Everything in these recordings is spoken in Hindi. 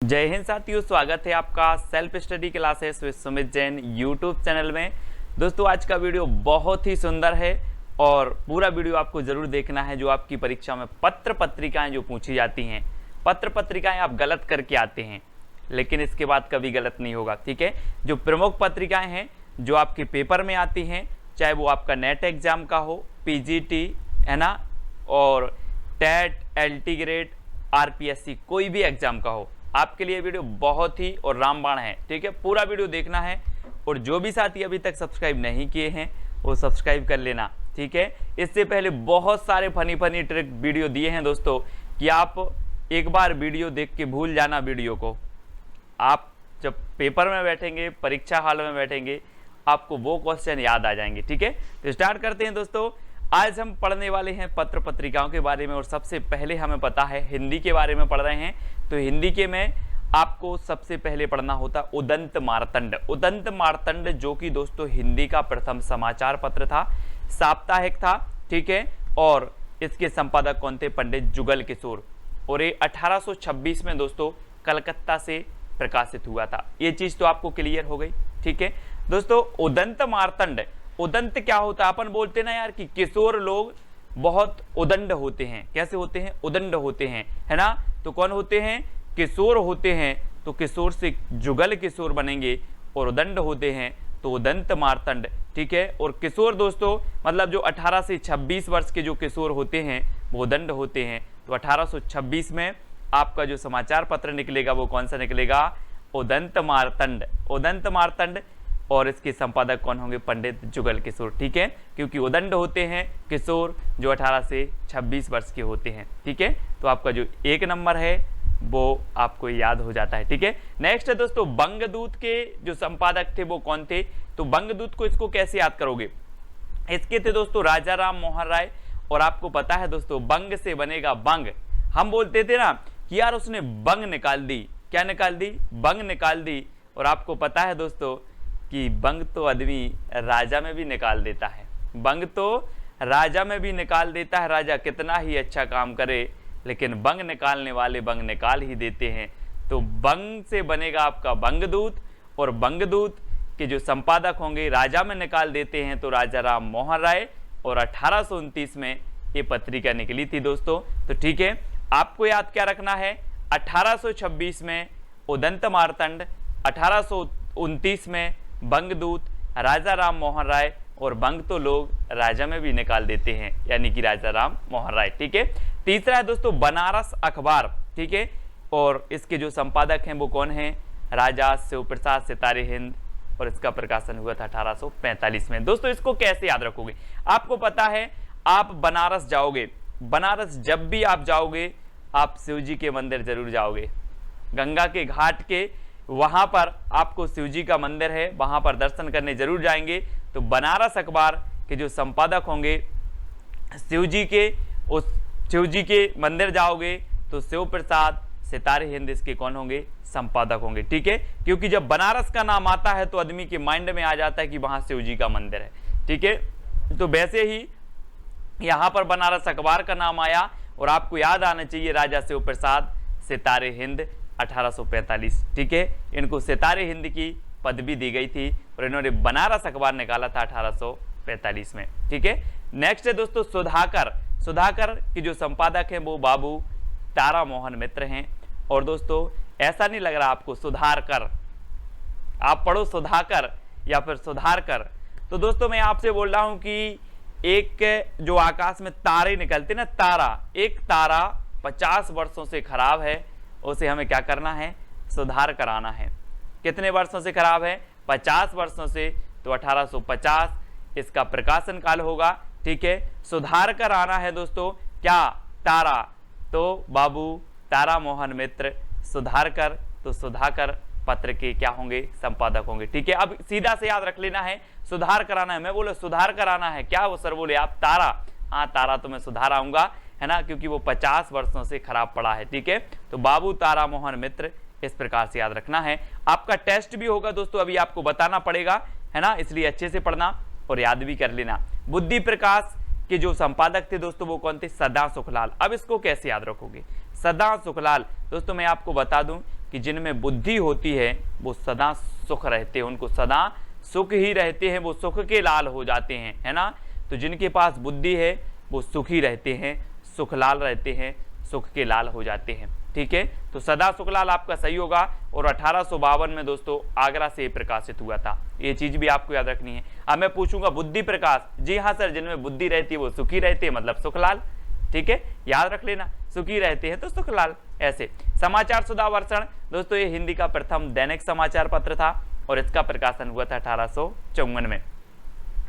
जय हिंद साथियों, स्वागत है आपका self study classes with Sumit Jain YouTube channel में। दोस्तों आज का वीडियो बहुत ही सुंदर है और पूरा वीडियो आपको जरूर देखना है। जो आपकी परीक्षा में पत्र पत्रिकाएं जो पूछी जाती हैं, पत्र पत्रिकाएं आप गलत करके आते हैं लेकिन इसके बाद कभी गलत नहीं होगा, ठीक है। जो प्रमुख पत्रिकाएं हैं जो आपके पेपर में आती हैं, चाहे वो आपका नेट एग्जाम का हो, पीजीटी है ना, और टेट, एलटी ग्रेड, आरपीएससी, कोई भी एग्जाम का हो, आपके लिए वीडियो बहुत ही और रामबाण है, ठीक है। पूरा वीडियो देखना है और जो भी साथी अभी तक सब्सक्राइब नहीं किए हैं वो सब्सक्राइब कर लेना, ठीक है। इससे पहले बहुत सारे फनी ट्रिक वीडियो दिए हैं दोस्तों कि आप एक बार वीडियो देख के भूल जाना वीडियो को। आप जब पेपर में बैठेंगे, परीक्षा हॉल में बैठेंगे, आपको वो क्वेश्चन याद आ जाएंगे, ठीक है। तो स्टार्ट करते हैं दोस्तों। आज हम पढ़ने वाले हैं पत्र पत्रिकाओं के बारे में और सबसे पहले हमें पता है हिंदी के बारे में पढ़ रहे हैं। तो हिंदी के में आपको सबसे पहले पढ़ना होता उदंत मार्तंड। उदंत मार्तंड जो कि दोस्तों हिंदी का प्रथम समाचार पत्र था, साप्ताहिक था, ठीक है। और इसके संपादक कौन थे? पंडित जुगल किशोर। और ये 1826 में दोस्तों कलकत्ता से प्रकाशित हुआ था। ये चीज तो आपको क्लियर हो गई, ठीक है दोस्तों। उदंत मार्तंड, उदंत क्या होता है? अपन बोलते ना यार कि किशोर लोग बहुत उदंड होते हैं। कैसे होते हैं? उदंड होते हैं, है ना। तो कौन होते हैं? किशोर होते हैं। तो किशोर से जुगल किशोर बनेंगे और उदंड होते हैं तो उदंत मार्तंड, ठीक है। और किशोर दोस्तों मतलब जो 18 से 26 वर्ष के जो किशोर होते हैं वो उदंड होते हैं। तो 1826 में आपका जो समाचार पत्र निकलेगा वो कौन सा निकलेगा? उदंत मार्तंड। उदंत मार्तंड। और इसके संपादक कौन होंगे? पंडित जुगल किशोर, ठीक है। क्योंकि उदंड होते हैं किशोर जो 18 से 26 वर्ष के होते हैं, ठीक है। तो आपका जो एक नंबर है वो आपको याद हो जाता है, ठीक है। नेक्स्ट है दोस्तों बंगदूत के जो संपादक थे वो कौन थे? तो बंगदूत को इसको कैसे याद करोगे? इसके थे दोस्तों राजा राम मोहन राय। और आपको पता है दोस्तों बंग से बनेगा बंग। हम बोलते थे ना कि यार उसने बंग निकाल दी। क्या निकाल दी? बंग निकाल दी। और आपको पता है दोस्तों कि बंग तो आदमी राजा में भी निकाल देता है। बंग तो राजा में भी निकाल देता है। राजा कितना ही अच्छा काम करे लेकिन बंग निकालने वाले बंग निकाल ही देते हैं। तो बंग से बनेगा आपका बंगदूत। और बंगदूत के जो संपादक होंगे राजा में निकाल देते हैं तो राजा राम मोहन राय। और 1829 में ये पत्रिका निकली थी दोस्तों। तो ठीक है, आपको याद क्या रखना है? 1826 में उदंत मार्तंड, 1829 में बंगदूत, राजा राम मोहन राय। और बंग तो लोग राजा में भी निकाल देते हैं, यानी कि राजा राम मोहन राय, ठीक है। तीसरा है दोस्तों बनारस अखबार, ठीक है। और इसके जो संपादक हैं वो कौन हैं? राजा शिव प्रसाद सितारे हिंद। और इसका प्रकाशन हुआ था 1845 में। दोस्तों इसको कैसे याद रखोगे? आपको पता है आप बनारस जाओगे, बनारस जब भी आप जाओगे आप शिव जी के मंदिर जरूर जाओगे। गंगा के घाट के वहां पर आपको शिव जी का मंदिर है, वहां पर दर्शन करने जरूर जाएंगे। तो बनारस अखबार के जो संपादक होंगे शिव जी के, उस शिव जी के मंदिर जाओगे तो शिव प्रसाद सितारे हिंद इसके कौन होंगे? संपादक होंगे, ठीक है। क्योंकि जब बनारस का नाम आता है तो आदमी के माइंड में आ जाता है कि वहां शिव जी का मंदिर है, ठीक है। तो वैसे ही यहां पर बनारस अखबार का नाम आया। और आपको याद आना चाहिए राजा शिव प्रसाद सितारे हिंद 1845, ठीक है। इनको सितारे हिंद की पदवी दी गई थी और इन्होंने बनारस अखबार निकाला था 1845 में, ठीक है। नेक्स्ट है दोस्तों सुधाकर। सुधाकर के जो संपादक हैं वो बाबू तारा मोहन मित्र हैं। और दोस्तों ऐसा नहीं लग रहा आपको सुधारकर, आप पढ़ो सुधाकर या फिर सुधारकर। तो दोस्तों मैं आपसे बोल रहा हूं कि एक जो आकाश में तारे निकलते ना, तारा, एक तारा 50 वर्षों से खराब है, उसे हमें क्या करना है? सुधार कराना है। कितने वर्षों से खराब है? 50 वर्षों से। तो 1850 इसका प्रकाशन काल होगा, ठीक है। सुधार कराना है दोस्तों क्या? तारा। तो बाबू तारा मोहन मित्र सुधारकर। तो सुधाकर पत्र के क्या होंगे? संपादक होंगे, ठीक है। अब सीधा से याद रख लेना है, सुधार कराना है। मैं बोले सुधार कराना है क्या? वो सर बोले आप तारा। हाँ तारा तो मैं सुधार आऊंगा, है ना, क्योंकि वो 50 वर्षों से खराब पड़ा है, ठीक है। तो बाबू तारा मोहन मित्र इस प्रकार से याद रखना है। आपका टेस्ट भी होगा दोस्तों, अभी आपको बताना पड़ेगा, है ना, इसलिए अच्छे से पढ़ना और याद भी कर लेना। बुद्धि प्रकाश के जो संपादक थे दोस्तों वो कौन थे? सदा सुखलाल। अब इसको कैसे याद रखोगे? सदा सुखलाल। दोस्तों मैं आपको बता दूं कि जिनमें बुद्धि होती है वो सदा सुख रहते हैं, उनको सदा सुख ही रहते हैं, वो सुख के लाल हो जाते हैं, है ना। तो जिनके पास बुद्धि है वो सुखी रहते हैं, सुख लाल रहते हैं, सुख के लाल हो जाते हैं। ठीक है, तो सदा सुखलाल आपका सही होगा। और 1852 में दोस्तों आगरा से प्रकाशित हुआ था, ये चीज भी आपको याद रखनी है। अब मैं पूछूंगा बुद्धि प्रकाश, जी हाँ सर, जिनमें बुद्धि रहती है वो सुखी रहते हैं, मतलब सुखलाल। ठीक है, याद रख लेना, सुखी रहते हैं तो सुखलाल। ऐसे समाचार सुधा वर्षण दोस्तों, ये हिंदी का प्रथम दैनिक समाचार पत्र था और इसका प्रकाशन हुआ था 1854 में।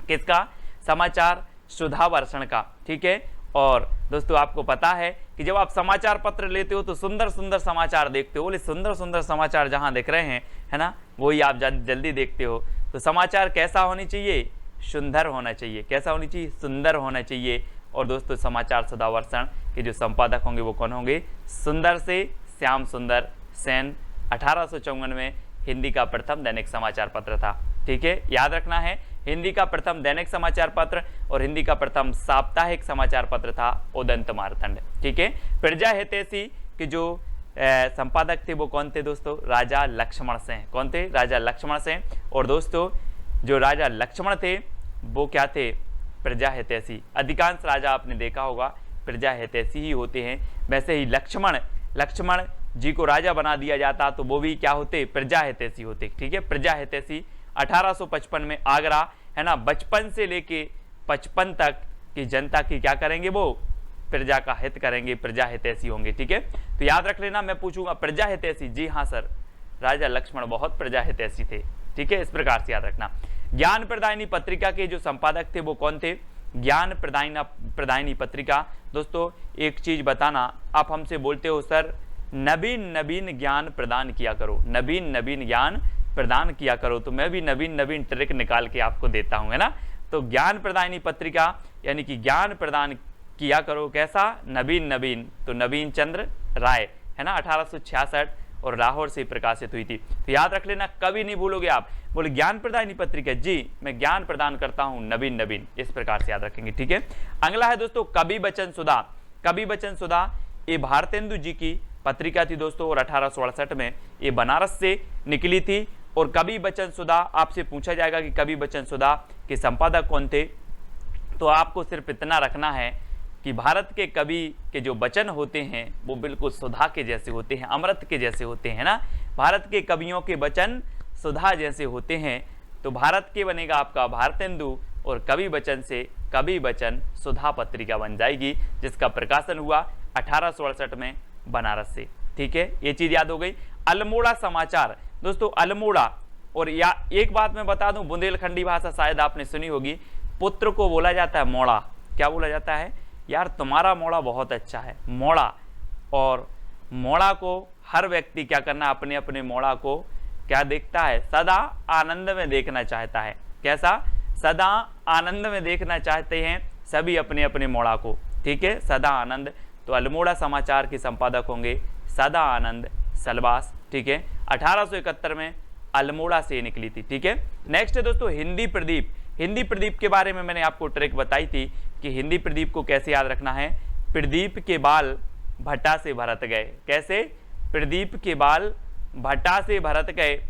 किसका? समाचार सुधा वर्षण का। ठीक है, और दोस्तों आपको पता है कि जब आप समाचार पत्र लेते हो तो सुंदर सुंदर समाचार देखते हो, बोले सुंदर सुंदर समाचार जहां दिख रहे हैं, है ना, वही आप जल्दी देखते हो। तो समाचार कैसा होनी चाहिए? सुंदर होना चाहिए। कैसा होनी चाहिए? सुंदर होना चाहिए। और दोस्तों समाचार सुधा वर्षण के जो संपादक होंगे वो कौन होंगे? सुंदर से श्याम सुंदर सेन। 1854 में हिंदी का प्रथम दैनिक समाचार पत्र था। ठीक है, याद रखना है, हिंदी का प्रथम दैनिक समाचार पत्र और हिंदी का प्रथम साप्ताहिक समाचार पत्र था उदंत मार्तंड। ठीक है, प्रजा हितैषी के जो संपादक थे वो कौन थे दोस्तों? राजा लक्ष्मण सिंह। कौन थे? राजा लक्ष्मण सिंह। और दोस्तों जो राजा लक्ष्मण थे वो क्या थे? प्रजा हितैषी। अधिकांश राजा आपने देखा होगा प्रजा हितैषी ही होते हैं। वैसे ही लक्ष्मण जी को राजा बना दिया जाता तो वो भी क्या होते? प्रजा हितैषी होते। ठीक है, प्रजा हितैषी। 1855 में आगरा, है ना, बचपन से लेके 55 तक की जनता की क्या करेंगे? वो प्रजा का हित करेंगे, प्रजा हितैषी होंगे। ठीक है, तो याद रख लेना, मैं पूछूंगा प्रजा हितैषी, जी हाँ सर, राजा लक्ष्मण बहुत प्रजा हितैषी थे। ठीक है, इस प्रकार से याद रखना। ज्ञान प्रदायिनी पत्रिका के जो संपादक थे वो कौन थे? ज्ञान प्रदायिनी पत्रिका। दोस्तों एक चीज बताना, आप हमसे बोलते हो सर नवीन नवीन ज्ञान प्रदान किया करो, नवीन नवीन ज्ञान प्रदान किया करो, तो मैं भी नवीन नवीन ट्रिक निकाल के आपको देता हूं, है ना। तो ज्ञान प्रदायिनी पत्रिका यानी कि ज्ञान प्रदान किया करो, कैसा? नवीन नवीन, तो नवीन चंद्र राय, है ना, 1866 और लाहौर से प्रकाशित हुई थी। तो याद रख लेना, कभी नहीं भूलोगे आप। बोले ज्ञान प्रदायिनी पत्रिका, जी मैं ज्ञान प्रदान करता हूं नवीन नवीन, इस प्रकार से याद रखेंगे। ठीक है, अगला है दोस्तों कवि बचन सुधा। कवि बचन सुधा ये भारतेंदु जी की पत्रिका थी दोस्तों, और 1868 में ये बनारस से निकली थी। और कवि बचन सुधा, आपसे पूछा जाएगा कि कवि बचन सुधा के संपादक कौन थे, तो आपको सिर्फ इतना रखना है कि भारत के कवि के जो वचन होते हैं वो बिल्कुल सुधा के जैसे होते हैं, अमृत के जैसे होते हैं ना। भारत के कवियों के वचन सुधा जैसे होते हैं, तो भारत के बनेगा आपका भारतेंदु और कवि बचन से कवि बचन सुधा पत्रिका बन जाएगी, जिसका प्रकाशन हुआ 1868 में बनारस से। ठीक है, ये चीज याद हो गई। अल्मोड़ा समाचार दोस्तों, अल्मोड़ा, और या एक बात मैं बता दूं, बुंदेलखंडी भाषा शायद आपने सुनी होगी, पुत्र को बोला जाता है मोड़ा। क्या बोला जाता है? यार तुम्हारा मोड़ा बहुत अच्छा है, मोड़ा। और मोड़ा को हर व्यक्ति क्या करना, अपने अपने मोड़ा को क्या देखता है? सदा आनंद में देखना चाहता है। कैसा? सदा आनंद में देखना चाहते हैं सभी अपने अपने मोड़ा को। ठीक है, सदा आनंद। तो अल्मोड़ा समाचार के संपादक होंगे सदा आनंद सलवास। ठीक है, 1871 में अल्मोड़ा से निकली थी। ठीक है, नेक्स्ट है दोस्तों हिंदी प्रदीप। हिंदी प्रदीप के बारे में मैंने आपको ट्रिक बताई थी कि हिंदी प्रदीप को कैसे याद रखना है। प्रदीप के बाल भट्टा से भरत गए। कैसे? प्रदीप के बाल भट्टा से भरत गए,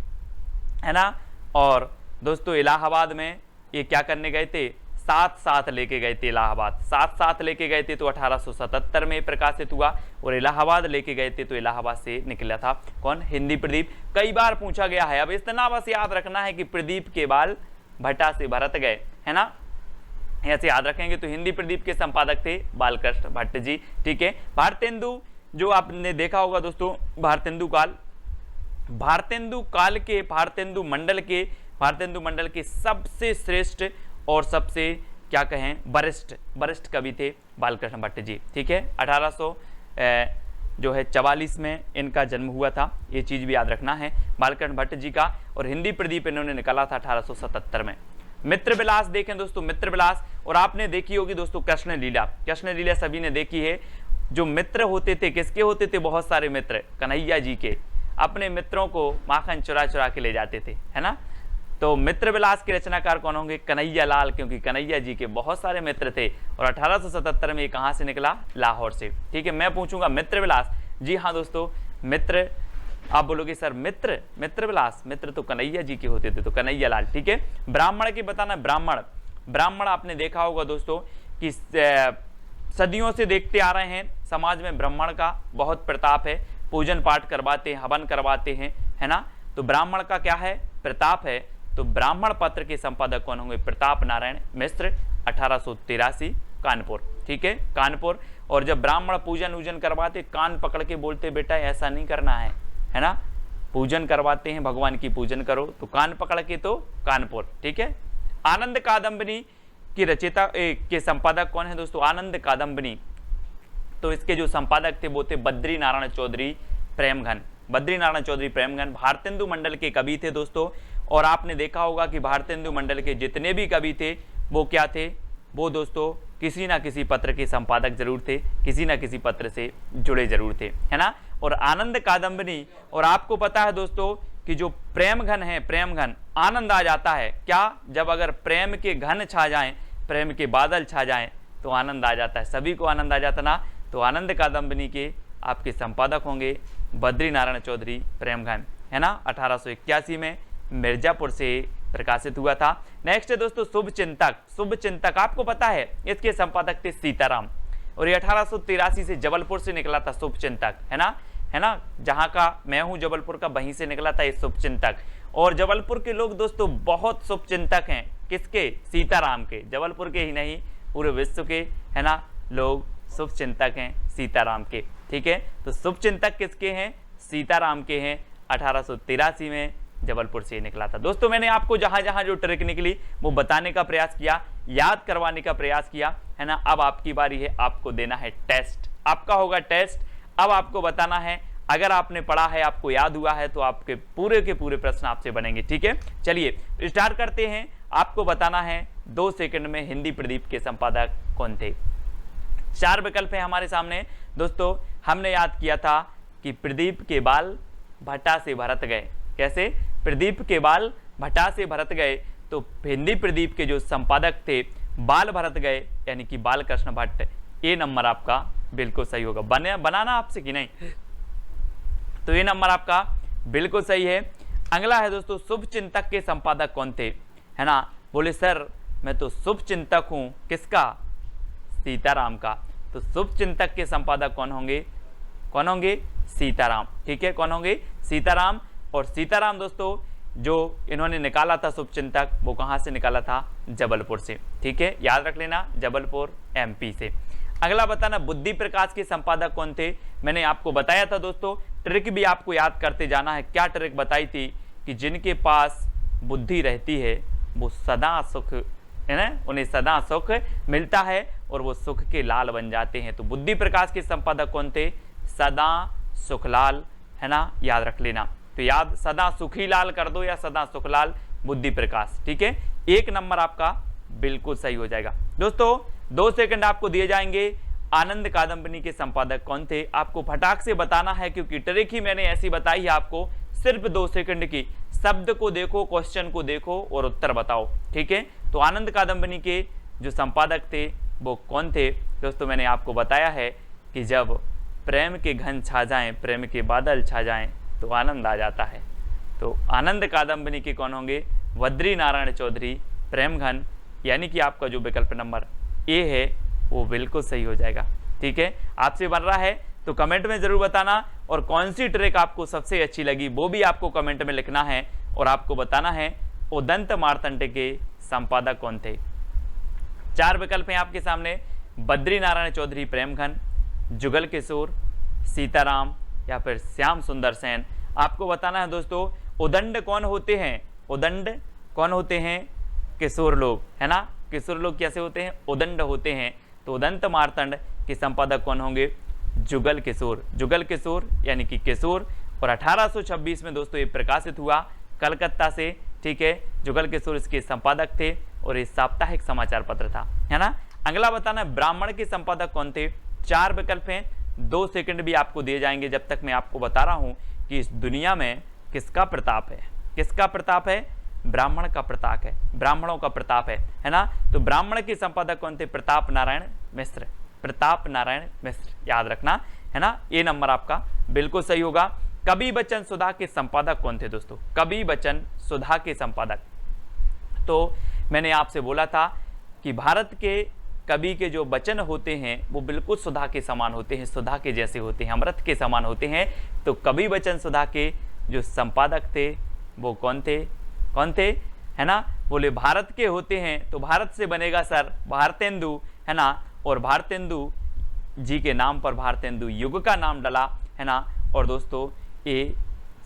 है ना। और दोस्तों इलाहाबाद में ये क्या करने गए थे? साथ लेके गए थे इलाहाबाद, साथ लेके गए थे, तो 1877 में प्रकाशित हुआ। और इलाहाबाद लेके गए थे तो इलाहाबाद से निकला था कौन? हिंदी प्रदीप। कई बार पूछा गया है, अब इतना बस याद रखना है कि प्रदीप के बाल भट्टा से भरत गए, है ना, ऐसे याद रखेंगे। तो हिंदी प्रदीप के संपादक थे बालकृष्ण भट्ट जी। ठीक है, भारतेंदु जो आपने देखा होगा दोस्तों, भारतेंदु काल के भारतेंदु मंडल के सबसे श्रेष्ठ और सबसे क्या कहें वरिष्ठ कवि थे बालकृष्ण भट्ट जी। ठीक है, 1844 में इनका जन्म हुआ था, ये चीज भी याद रखना है बालकृष्ण भट्ट जी का। और हिंदी प्रदीप इन्होंने निकाला था 1877 में। मित्र विलास देखें दोस्तों, मित्र विलास, और आपने देखी होगी दोस्तों कृष्ण लीला सभी ने देखी है। जो मित्र होते थे किसके होते थे? बहुत सारे मित्र कन्हैया जी के, अपने मित्रों को माखन चुरा के ले जाते थे, है ना। तो मित्र विलास के रचनाकार कौन होंगे? कन्हैया लाल, क्योंकि कन्हैया जी के बहुत सारे मित्र थे। और 1877 में ये कहां से निकला? लाहौर से। ठीक है, मैं पूछूंगा मित्र विलास, जी हाँ दोस्तों, मित्र आप बोलोगे सर मित्र, मित्र विलास, मित्र तो कन्हैया जी के होते थे, तो कन्हैया लाल, ठीक है। ब्राह्मण की बताना, ब्राह्मण, ब्राह्मण आपने देखा होगा दोस्तों कि सदियों से देखते आ रहे हैं, समाज में ब्राह्मण का बहुत प्रताप है, पूजन पाठ करवाते हैं, हवन करवाते हैं, है ना। तो ब्राह्मण का क्या है, प्रताप है। तो ब्राह्मण पत्र के संपादक कौन होंगे, प्रताप नारायण मिश्र, 1883 कानपुर, ठीक है, कानपुर। और जब ब्राह्मण पूजन वूजन करवाते, कान पकड़ के बोलते बेटा ऐसा नहीं करना है ना, पूजन करवाते हैं, भगवान की पूजन करो, तो कान पकड़ के तो कानपुर, ठीक है। आनंद कादंबनी की रचयिता के संपादक कौन है दोस्तों, आनंद कादंबनी, तो इसके जो संपादक थे वो थे बद्री नारायण चौधरी प्रेमघन, बद्री नारायण चौधरी प्रेमघन, भारतेंदु मंडल के कवि थे दोस्तों। और आपने देखा होगा कि भारतेंदु मंडल के जितने भी कवि थे वो क्या थे, वो दोस्तों किसी ना किसी पत्र के संपादक जरूर थे, किसी ना किसी पत्र से जुड़े जरूर थे, है ना। और आनंद कादंबनी, और आपको पता है दोस्तों कि जो प्रेमघन है, प्रेमघन, आनंद आ जाता है क्या, जब अगर प्रेम के घन छा जाएं, प्रेम के बादल छा जाएं तो आनंद आ जाता है, सभी को आनंद आ जाता ना। तो आनंद कादंबनी के आपके संपादक होंगे बद्री नारायण चौधरी प्रेमघन, है ना। 1881 में मिर्जापुर से प्रकाशित हुआ था। नेक्स्ट है दोस्तों शुभ चिंतक, शुभ चिंतक आपको पता है इसके संपादक थे सीताराम, और ये 1883 से जबलपुर से निकला था शुभ चिंतक, है ना, जहां का मैं हूं जबलपुर का, वहीं से निकला था ये शुभ चिंतक। और जबलपुर के लोग दोस्तों बहुत शुभ चिंतक हैं, किसके, सीताराम के, जबलपुर के ही नहीं पूरे विश्व के, है ना, लोग शुभ चिंतक हैं सीताराम के, ठीक है। तो शुभ चिंतक किसके हैं, सीताराम के हैं, 1883 में जबलपुर से निकला था। दोस्तों मैंने आपको जहां जहां जो ट्रिक निकली वो बताने का प्रयास किया, याद करवाने का प्रयास किया, है ना। अब आपकी बारी है, आपको देना है टेस्ट, आपका होगा टेस्ट। अब आपको बताना है, अगर आपने पढ़ा है, आपको याद हुआ है, तो आपके पूरे के पूरे प्रश्न आपसे बनेंगे, ठीक है। चलिए स्टार्ट करते हैं। आपको बताना है 2 सेकंड में हिंदी प्रदीप के संपादक कौन थे। 4 विकल्प है हमारे सामने दोस्तों। हमने याद किया था कि प्रदीप के बाल भट्टा से भरत गए, कैसे, प्रदीप के बाल भट्टा से भरत गए, तो हिंदी प्रदीप के जो संपादक थे बाल भरत गए, यानी कि बाल कृष्ण भट्ट। ये नंबर आपका बिल्कुल सही होगा, बनाना आपसे कि नहीं, तो ये नंबर आपका बिल्कुल सही है। अगला है दोस्तों शुभ चिंतक के संपादक कौन थे, है ना। बोले सर मैं तो शुभ चिंतक हूं, किसका, सीताराम का। तो शुभ चिंतक के संपादक कौन होंगे, कौन होंगे, सीताराम, ठीक है, कौन होंगे, सीताराम। और सीताराम दोस्तों जो इन्होंने निकाला था शुभ चिंतक, वो कहां से निकाला था, जबलपुर से, ठीक है, याद रख लेना, जबलपुर MP से। अगला बताना बुद्धि प्रकाश के संपादक कौन थे। मैंने आपको बताया था दोस्तों, ट्रिक भी आपको याद करते जाना है। क्या ट्रिक बताई थी कि जिनके पास बुद्धि रहती है वो सदा सुख, है ना, उन्हें सदा सुख मिलता है और वो सुख के लाल बन जाते हैं। तो बुद्धि प्रकाश के संपादक कौन थे, सदा सुखलाल, है ना, याद रख लेना। तो याद सदा सुखी लाल कर दो या सदा सुखलाल बुद्धि प्रकाश, ठीक है। 1 नंबर आपका बिल्कुल सही हो जाएगा। दोस्तों 2 सेकंड आपको दिए जाएंगे। आनंद कादंबनी के संपादक कौन थे, आपको फटाक से बताना है, क्योंकि ट्रिक ही मैंने ऐसी बताई है आपको, सिर्फ 2 सेकंड की। शब्द को देखो, क्वेश्चन को देखो और उत्तर बताओ, ठीक है। तो आनंद कादंबनी के जो संपादक थे वो कौन थे दोस्तों, मैंने आपको बताया है कि जब प्रेम के घन छा जाएं, प्रेम के बादल छा जाएं तो आनंद आ जाता है। तो आनंद कादंबनी के कौन होंगे, बद्री नारायण चौधरी प्रेमघन, यानी कि आपका जो विकल्प नंबर ए है वो बिल्कुल सही हो जाएगा, ठीक है। आपसे बन रहा है तो कमेंट में जरूर बताना, और कौन सी ट्रिक आपको सबसे अच्छी लगी वो भी आपको कमेंट में लिखना है, और आपको बताना है उदंत मार्तंड के संपादक कौन थे। 4 विकल्प हैं आपके सामने, बद्री नारायण चौधरी प्रेमघन, जुगल किशोर, सीताराम या फिर श्याम सुंदर सेन। आपको बताना है दोस्तों उदंड कौन होते हैं, उदंड कौन होते हैं, किशोर लोग, है ना। किशोर लोग कैसे होते हैं, उदंड होते हैं। तो उदंत मार्तंड के संपादक कौन होंगे, जुगल किशोर, जुगल किशोर यानी कि किशोर। और 1826 में दोस्तों ये प्रकाशित हुआ कलकत्ता से, ठीक है। जुगल किशोर इसके संपादक थे और ये साप्ताहिक समाचार पत्र था, है ना। अगला बताना है ब्राह्मण के संपादक कौन थे। 4 विकल्प हैं, 2 सेकंड भी आपको दिए जाएंगे जब तक मैं आपको बता रहा हूं कि इस दुनिया में किसका प्रताप है, किसका प्रताप है, ब्राह्मण का प्रताप है, ब्राह्मणों का प्रताप है ना। तो ब्राह्मण के संपादक कौन थे, प्रताप नारायण मिश्र, प्रताप नारायण मिश्र, याद रखना, है ना। ये नंबर आपका बिल्कुल सही होगा। कवि वचन सुधा के संपादक कौन थे दोस्तों? कवि वचन सुधा के संपादक, तो मैंने आपसे बोला था कि भारत के कवि के जो वचन होते हैं वो बिल्कुल सुधा के समान होते हैं, सुधा के जैसे होते हैं, अमृत के समान होते हैं। तो कवि वचन सुधा के जो संपादक थे वो कौन थे? कौन थे, है ना? बोले भारत के होते हैं, तो भारत से बनेगा सर भारतेंदु, है ना? और भारतेंदु जी के नाम पर भारतेंदु युग का नाम डला, है ना? और दोस्तों ये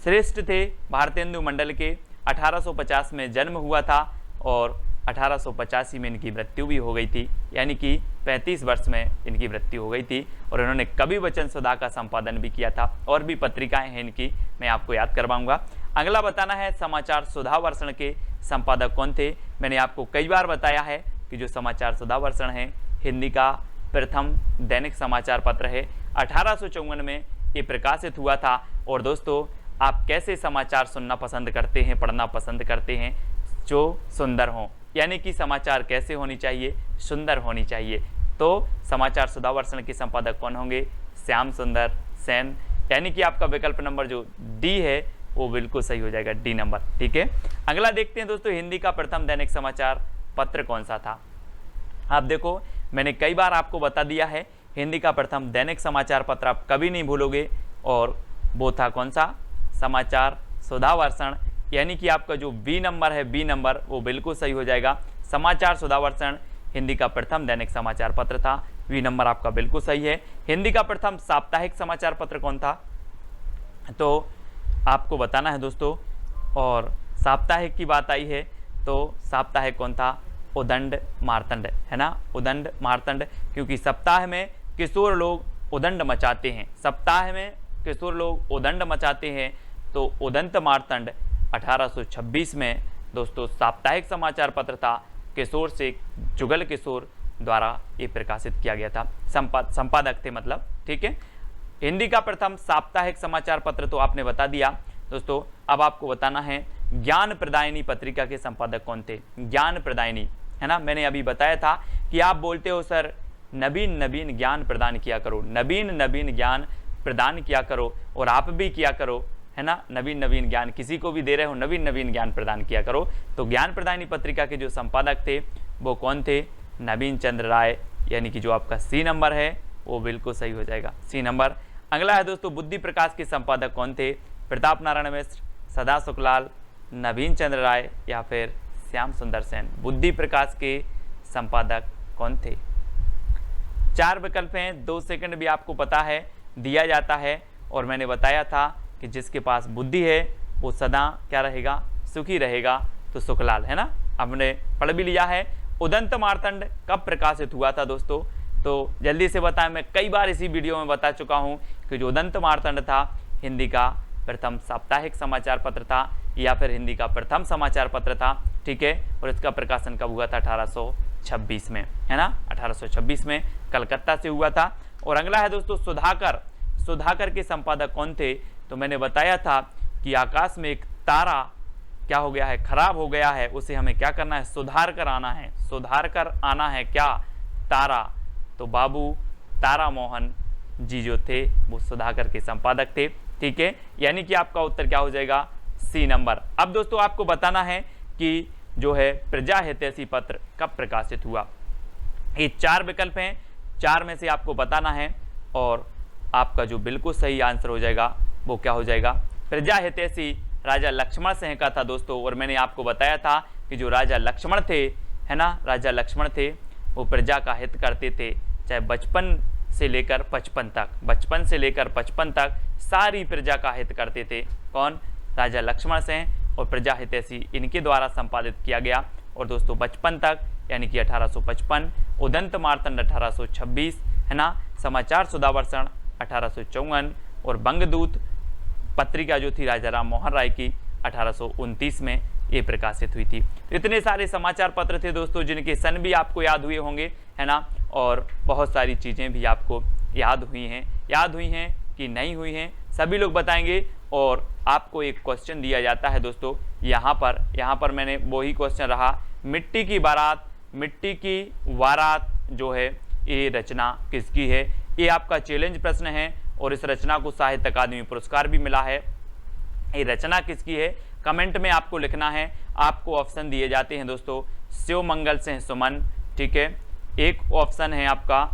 श्रेष्ठ थे भारतेंदु मंडल के। 1850 में जन्म हुआ था और 1885 में इनकी मृत्यु भी हो गई थी, यानी कि 35 वर्ष में इनकी मृत्यु हो गई थी। और इन्होंने कवि वचन सुधा का संपादन भी किया था। और भी पत्रिकाएं हैं इनकी, मैं आपको याद करवाऊंगा। अगला बताना है समाचार सुधा वर्षण के संपादक कौन थे? मैंने आपको कई बार बताया है कि जो समाचार सुधा वर्षण है हिंदी का प्रथम दैनिक समाचार पत्र है। 1854 में ये प्रकाशित हुआ था। और दोस्तों आप कैसे समाचार सुनना पसंद करते हैं, पढ़ना पसंद करते हैं? जो सुंदर हों, यानी कि समाचार कैसे होनी चाहिए? सुंदर होनी चाहिए। तो समाचार सुधा वर्षण के संपादक कौन होंगे? श्याम सुंदर सेन, यानी कि आपका विकल्प नंबर जो डी है वो बिल्कुल सही हो जाएगा, डी नंबर। ठीक है, अगला देखते हैं दोस्तों, हिंदी का प्रथम दैनिक समाचार पत्र कौन सा था? आप देखो मैंने कई बार आपको बता दिया है, हिंदी का प्रथम दैनिक समाचार पत्र आप कभी नहीं भूलोगे। और वो था कौन सा? समाचार सुधा वर्षण, यानी कि आपका जो बी नंबर है, बी नंबर वो बिल्कुल सही हो जाएगा। समाचार सुधा वर्षण हिंदी का प्रथम दैनिक समाचार पत्र था, बी नंबर आपका बिल्कुल सही है। हिंदी का प्रथम साप्ताहिक समाचार पत्र कौन था? तो आपको बताना है दोस्तों। और साप्ताहिक की बात आई है तो साप्ताहिक कौन था? उदंड मार्तंड, है ना? उदंड मार्तंड, क्योंकि सप्ताह में किशोर लोग उदंड मचाते हैं, सप्ताह में किशोर लोग उदंड मचाते हैं। तो उदंत मार्तंड 1826 में दोस्तों साप्ताहिक समाचार पत्र था, किशोर से जुगल किशोर द्वारा ये प्रकाशित किया गया था, संपादक थे मतलब। ठीक है, हिंदी का प्रथम साप्ताहिक समाचार पत्र तो आपने बता दिया दोस्तों। अब आपको बताना है ज्ञान प्रदायिनी पत्रिका के संपादक कौन थे? ज्ञान प्रदायिनी, है ना? मैंने अभी बताया था कि आप बोलते हो सर नवीन नवीन ज्ञान प्रदान किया करो, नवीन नवीन ज्ञान प्रदान किया करो, और आप भी किया करो, है ना? नवीन नवीन ज्ञान किसी को भी दे रहे हो, नवीन नवीन ज्ञान प्रदान किया करो। तो ज्ञान प्रदायिनी पत्रिका के जो संपादक थे वो कौन थे? नवीन चंद्र राय, यानी कि जो आपका सी नंबर है वो बिल्कुल सही हो जाएगा, सी नंबर। अगला है दोस्तों, बुद्धि प्रकाश के संपादक कौन थे? प्रताप नारायण मिश्र, सदा सुखलाल, नवीन चंद्र राय या फिर श्याम सुंदर सेन। बुद्धि प्रकाश के संपादक कौन थे? 4 विकल्प हैं, 2 सेकंड भी आपको पता है दिया जाता है। और मैंने बताया था कि जिसके पास बुद्धि है वो सदा क्या रहेगा? सुखी रहेगा। तो सुखलाल, है ना? हमने पढ़ भी लिया है। उदंत मार्तंड कब प्रकाशित हुआ था दोस्तों? तो जल्दी से बताएं, मैं कई बार इसी वीडियो में बता चुका हूं कि जो उदंत मार्तंड था हिंदी का प्रथम साप्ताहिक समाचार पत्र था या फिर हिंदी का प्रथम समाचार पत्र था। ठीक है, और इसका प्रकाशन कब हुआ था? 1826 में, है ना? 1826 में कलकत्ता से हुआ था। और अगला है दोस्तों सुधाकर, सुधाकर के संपादक कौन थे? तो मैंने बताया था कि आकाश में एक तारा क्या हो गया है? खराब हो गया है, उसे हमें क्या करना है? सुधार कर आना है, सुधार कर आना है क्या? तारा। तो बाबू तारा मोहन जी जो थे वो सुधाकर के संपादक थे। ठीक है, यानी कि आपका उत्तर क्या हो जाएगा? C number. अब दोस्तों आपको बताना है कि जो है प्रजा हितैषी पत्र कब प्रकाशित हुआ। ये 4 विकल्प हैं, 4 में से आपको बताना है और आपका जो बिल्कुल सही आंसर हो जाएगा वो क्या हो जाएगा? प्रजा हितैषी राजा लक्ष्मण सिंह का था दोस्तों। और मैंने आपको बताया था कि जो राजा लक्ष्मण थे, है ना, राजा लक्ष्मण थे वो प्रजा का हित करते थे, चाहे बचपन से लेकर 55 तक, बचपन से लेकर 55 तक सारी प्रजा का हित करते थे। कौन? राजा लक्ष्मण सिंह। और प्रजा हितैषी इनके द्वारा संपादित किया गया। और दोस्तों 55 तक यानी कि 1855, उदंत मार्तंड 1826, है ना, समाचार सुधा वर्षण 1854 और बंगदूत पत्रिका जो थी राजा राम मोहन राय की 1829 में ये प्रकाशित हुई थी। तो इतने सारे समाचार पत्र थे दोस्तों जिनके सन भी आपको याद हुए होंगे, है ना, और बहुत सारी चीज़ें भी आपको याद हुई हैं कि नहीं हुई हैं, सभी लोग बताएंगे। और आपको एक क्वेश्चन दिया जाता है दोस्तों यहाँ पर मैंने वही क्वेश्चन रहा, मिट्टी की बारात, मिट्टी की वारात जो है ये रचना किसकी है? ये आपका चैलेंज प्रश्न है और इस रचना को साहित्य अकादमी पुरस्कार भी मिला है। ये रचना किसकी है, कमेंट में आपको लिखना है। आपको ऑप्शन दिए जाते हैं दोस्तों, शिव मंगल सिंह सुमन, ठीक है, एक ऑप्शन है आपका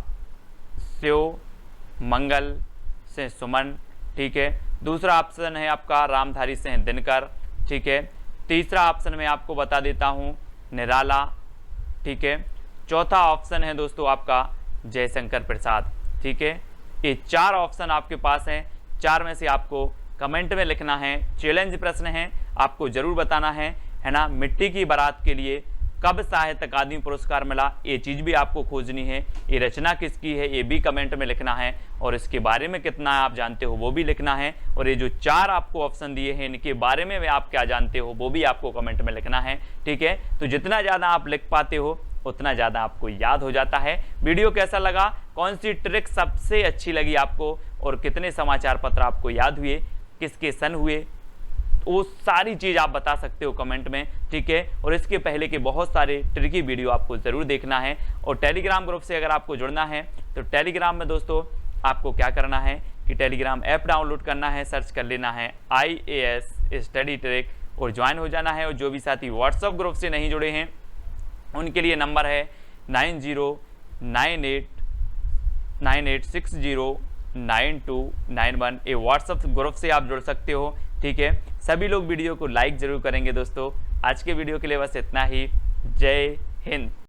शिव मंगल सिंह सुमन, ठीक है, दूसरा ऑप्शन है आपका रामधारी सिंह दिनकर, ठीक है, तीसरा ऑप्शन में आपको बता देता हूँ निराला, ठीक है, चौथा ऑप्शन है दोस्तों आपका जयशंकर प्रसाद, ठीक है। ये 4 ऑप्शन आपके पास हैं, 4 में से आपको कमेंट में लिखना है। चैलेंज प्रश्न है, आपको जरूर बताना है ना। मिट्टी की बारात के लिए कब साहित्य अकादमी पुरस्कार मिला, ये चीज़ भी आपको खोजनी है। ये रचना किसकी है, ये भी कमेंट में लिखना है। और इसके बारे में कितना आप जानते हो वो भी लिखना है। और ये जो 4 आपको ऑप्शन दिए हैं इनके बारे में आप क्या जानते हो वो भी आपको कमेंट में लिखना है, ठीक है। तो जितना ज़्यादा आप लिख पाते हो उतना ज़्यादा आपको याद हो जाता है। वीडियो कैसा लगा, कौन सी ट्रिक सबसे अच्छी लगी आपको, और कितने समाचार पत्र आपको याद हुए, किसके सन हुए, वो सारी चीज़ आप बता सकते हो कमेंट में, ठीक है। और इसके पहले के बहुत सारे ट्रिकी वीडियो आपको ज़रूर देखना है। और टेलीग्राम ग्रुप से अगर आपको जुड़ना है तो टेलीग्राम में दोस्तों आपको क्या करना है कि टेलीग्राम ऐप डाउनलोड करना है, सर्च कर लेना है IAS स्टडी ट्रिक और ज्वाइन हो जाना है। और जो भी साथी व्हाट्सअप ग्रुप से नहीं जुड़े हैं उनके लिए नंबर है 9098609291। ये व्हाट्सअप ग्रुप से आप जुड़ सकते हो, ठीक है। सभी लोग वीडियो को लाइक जरूर करेंगे दोस्तों। आज के वीडियो के लिए बस इतना ही। जय हिंद।